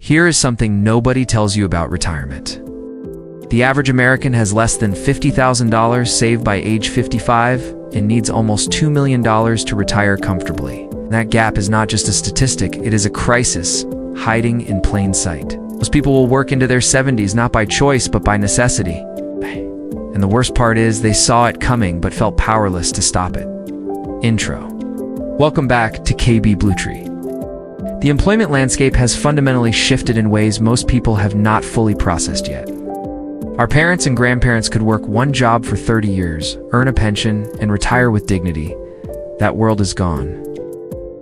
Here is something nobody tells you about retirement. The average American has less than $50,000 saved by age 55 and needs almost $2 million to retire comfortably. That gap is not just a statistic, it is a crisis hiding in plain sight. Most people will work into their 70s not by choice but by necessity. And the worst part is they saw it coming but felt powerless to stop it. Intro. Welcome back to KB Bluetree. The employment landscape has fundamentally shifted in ways most people have not fully processed yet. Our parents and grandparents could work one job for 30 years, earn a pension, and retire with dignity. That world is gone.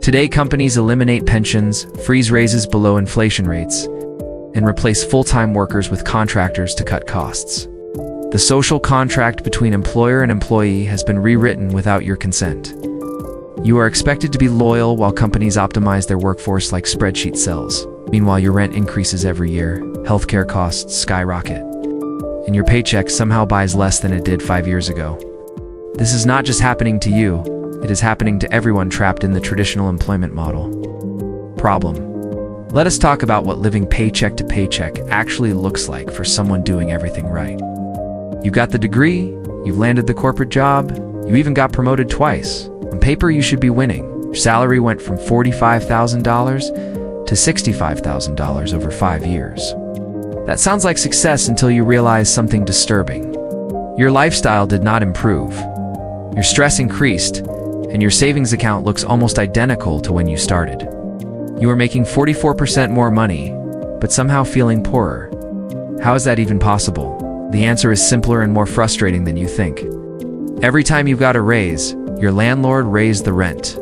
Today, companies eliminate pensions, freeze raises below inflation rates, and replace full-time workers with contractors to cut costs. The social contract between employer and employee has been rewritten without your consent. You are expected to be loyal while companies optimize their workforce like spreadsheet cells. Meanwhile, your rent increases every year, healthcare costs skyrocket, and your paycheck somehow buys less than it did 5 years ago. This is not just happening to you, it is happening to everyone trapped in the traditional employment model. Problem. Let us talk about what living paycheck to paycheck actually looks like for someone doing everything right. You got the degree, you've landed the corporate job, you even got promoted twice. On paper, you should be winning. Your salary went from $45,000 to $65,000 over 5 years. That sounds like success until you realize something disturbing. Your lifestyle did not improve. Your stress increased, and your savings account looks almost identical to when you started. You are making 44% more money, but somehow feeling poorer. How is that even possible? The answer is simpler and more frustrating than you think. Every time you got a raise, your landlord raised the rent.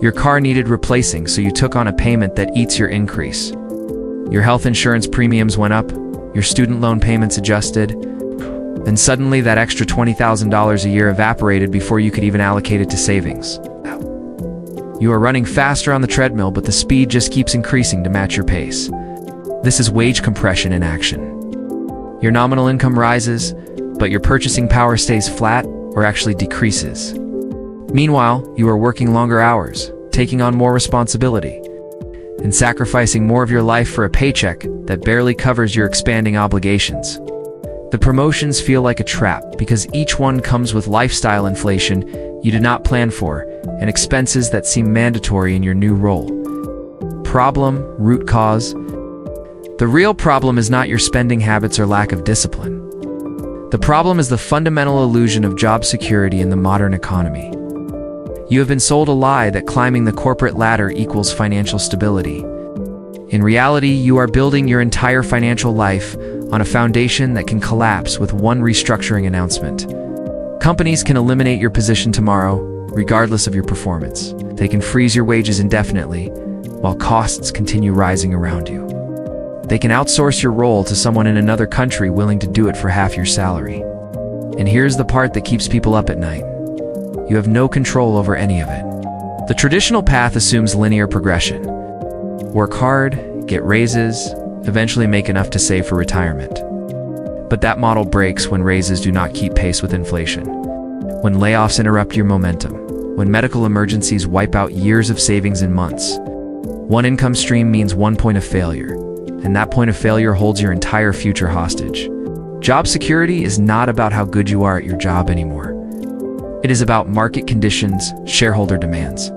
Your car needed replacing, so you took on a payment that eats your increase. Your health insurance premiums went up, your student loan payments adjusted, and suddenly that extra $20,000 a year evaporated before you could even allocate it to savings. You are running faster on the treadmill, but the speed just keeps increasing to match your pace. This is wage compression in action. Your nominal income rises, but your purchasing power stays flat or actually decreases. Meanwhile, you are working longer hours, taking on more responsibility, and sacrificing more of your life for a paycheck that barely covers your expanding obligations. The promotions feel like a trap because each one comes with lifestyle inflation you did not plan for and expenses that seem mandatory in your new role. Problem, root cause. The real problem is not your spending habits or lack of discipline. The problem is the fundamental illusion of job security in the modern economy. You have been sold a lie that climbing the corporate ladder equals financial stability. In reality, you are building your entire financial life on a foundation that can collapse with one restructuring announcement. Companies can eliminate your position tomorrow, regardless of your performance. They can freeze your wages indefinitely, while costs continue rising around you. They can outsource your role to someone in another country willing to do it for half your salary. And here's the part that keeps people up at night. You have no control over any of it. The traditional path assumes linear progression. Work hard, get raises, eventually make enough to save for retirement. But that model breaks when raises do not keep pace with inflation, when layoffs interrupt your momentum, when medical emergencies wipe out years of savings in months. One income stream means one point of failure, and that point of failure holds your entire future hostage. Job security is not about how good you are at your job anymore. It is about market conditions, shareholder demands,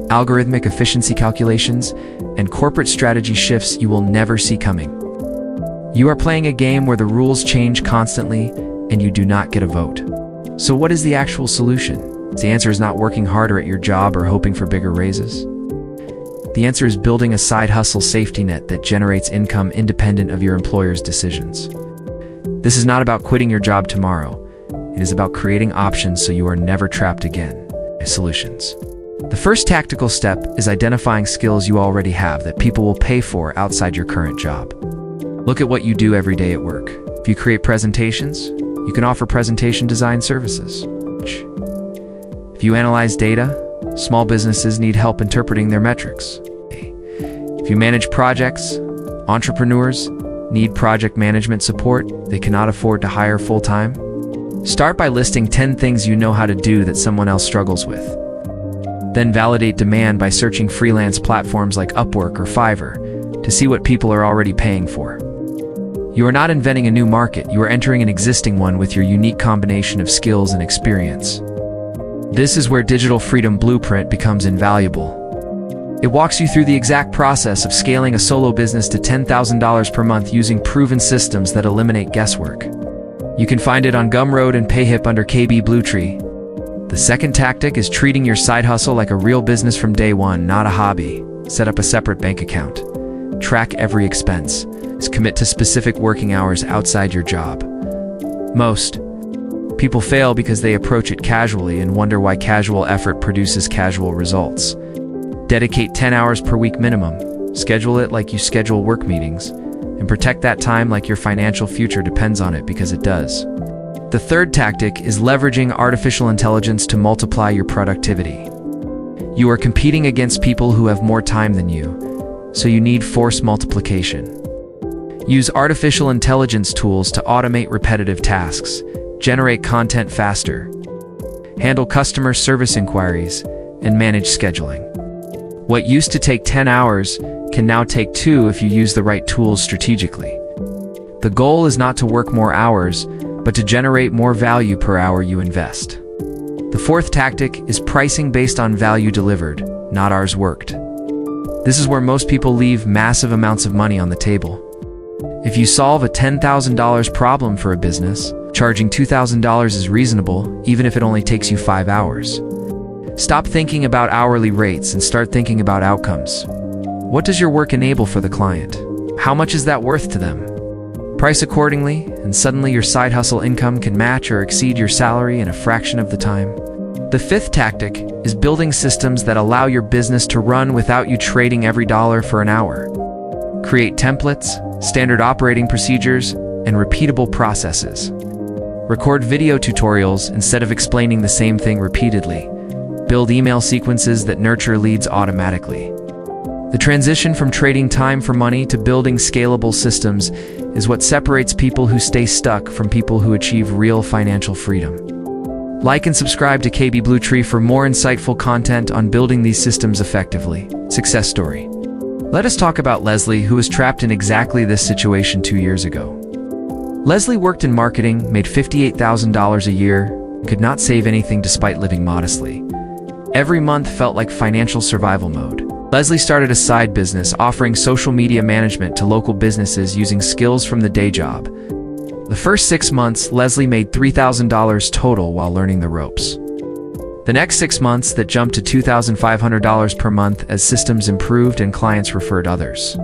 algorithmic efficiency calculations, and corporate strategy shifts you will never see coming. You are playing a game where the rules change constantly and you do not get a vote. So what is the actual solution? The answer is not working harder at your job or hoping for bigger raises. The answer is building a side hustle safety net that generates income independent of your employer's decisions. This is not about quitting your job tomorrow. It is about creating options so you are never trapped again. Solutions. The first tactical step is identifying skills you already have that people will pay for outside your current job. Look at what you do every day at work. If you create presentations, you can offer presentation design services. If you analyze data, small businesses need help interpreting their metrics. If you manage projects, entrepreneurs need project management support they cannot afford to hire full-time. Start by listing 10 things you know how to do that someone else struggles with. Then validate demand by searching freelance platforms like Upwork or Fiverr. to see what people are already paying for. You are not inventing a new market, you are entering an existing one with your unique combination of skills and experience. This is where Digital Freedom Blueprint becomes invaluable. It walks you through the exact process of scaling a solo business to $10,000 per month using proven systems that eliminate guesswork. You can find it on Gumroad and Payhip under KB Bluetree. The second tactic is treating your side hustle like a real business from day one, not a hobby. Set up a separate bank account. Track every expense. Commit to specific working hours outside your job. Most people fail because they approach it casually and wonder why casual effort produces casual results. Dedicate 10 hours per week minimum. Schedule it like you schedule work meetings, and protect that time like your financial future depends on it, because it does. The third tactic is leveraging artificial intelligence to multiply your productivity. You are competing against people who have more time than you, so you need force multiplication. Use artificial intelligence tools to automate repetitive tasks, generate content faster, handle customer service inquiries, and manage scheduling. What used to take 10 hours can now take 2 if you use the right tools strategically. The goal is not to work more hours, but to generate more value per hour you invest. The fourth tactic is pricing based on value delivered, not hours worked. This is where most people leave massive amounts of money on the table. If you solve a $10,000 problem for a business, charging $2,000 is reasonable, even if it only takes you 5 hours. Stop thinking about hourly rates and start thinking about outcomes. What does your work enable for the client? How much is that worth to them? Price accordingly, and suddenly your side hustle income can match or exceed your salary in a fraction of the time. The fifth tactic is building systems that allow your business to run without you trading every dollar for an hour. Create templates, standard operating procedures, and repeatable processes. Record video tutorials instead of explaining the same thing repeatedly. Build email sequences that nurture leads automatically. The transition from trading time for money to building scalable systems is what separates people who stay stuck from people who achieve real financial freedom. Like and subscribe to KB Bluetree for more insightful content on building these systems effectively. Success story. Let us talk about Leslie, who was trapped in exactly this situation 2 years ago. Leslie worked in marketing, made $58,000 a year, could not save anything despite living modestly. Every month felt like financial survival mode. Leslie started a side business offering social media management to local businesses using skills from the day job. The first 6 months, Leslie made $3,000 total while learning the ropes. The next 6 months, that jumped to $2,500 per month as systems improved and clients referred others.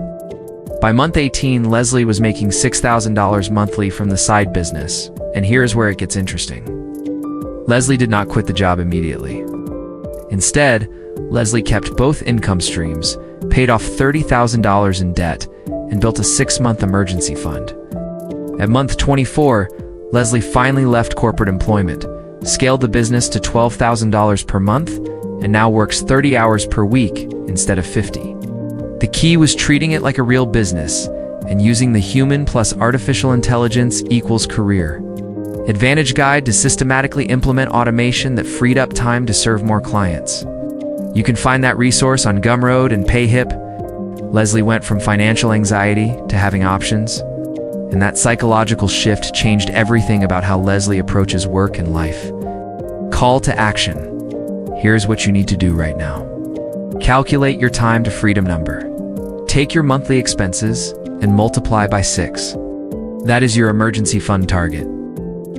By month 18, Leslie was making $6,000 monthly from the side business, and here's where it gets interesting. Leslie did not quit the job immediately. Instead, Leslie kept both income streams, paid off $30,000 in debt, and built a 6-month emergency fund. At month 24, Leslie finally left corporate employment, scaled the business to $12,000 per month, and now works 30 hours per week instead of 50. The key was treating it like a real business and using the human plus artificial intelligence equals career. Advantage Guide to systematically implement automation that freed up time to serve more clients. You can find that resource on Gumroad and Payhip. Leslie went from financial anxiety to having options, and that psychological shift changed everything about how Leslie approaches work and life. Call to action. Here's what you need to do right now. Calculate your time to freedom number. Take your monthly expenses and multiply by 6. That is your emergency fund target.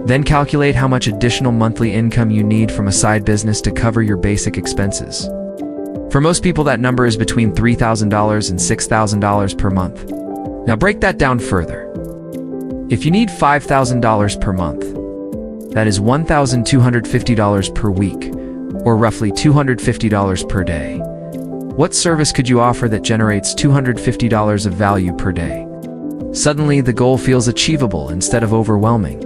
Then calculate how much additional monthly income you need from a side business to cover your basic expenses. For most people, that number is between $3,000 and $6,000 per month. Now break that down further. If you need $5,000 per month, that is $1,250 per week, or roughly $250 per day. What service could you offer that generates $250 of value per day? Suddenly, the goal feels achievable instead of overwhelming.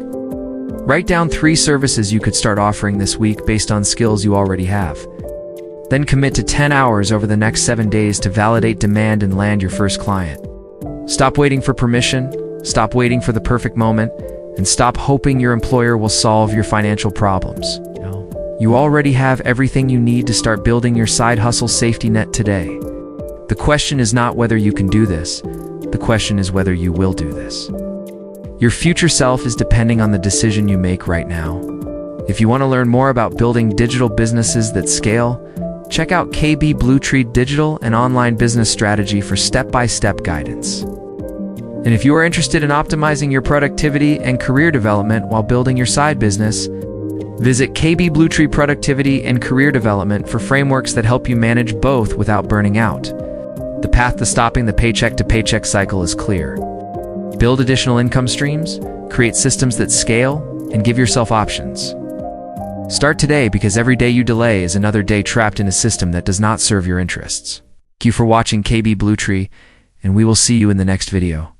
Write down 3 services you could start offering this week based on skills you already have. Then commit to 10 hours over the next 7 days to validate demand and land your first client. Stop waiting for permission, stop waiting for the perfect moment, and stop hoping your employer will solve your financial problems. You already have everything you need to start building your side hustle safety net today. The question is not whether you can do this. The question is whether you will do this. Your future self is depending on the decision you make right now. If you want to learn more about building digital businesses that scale, check out KB Bluetree Digital and Online Business Strategy for step-by-step guidance. And if you are interested in optimizing your productivity and career development while building your side business, visit KB Bluetree Productivity and Career Development for frameworks that help you manage both without burning out. The path to stopping the paycheck-to-paycheck cycle is clear. Build additional income streams, create systems that scale, and give yourself options. Start today, because every day you delay is another day trapped in a system that does not serve your interests. Thank you for watching KB Bluetree, and we will see you in the next video.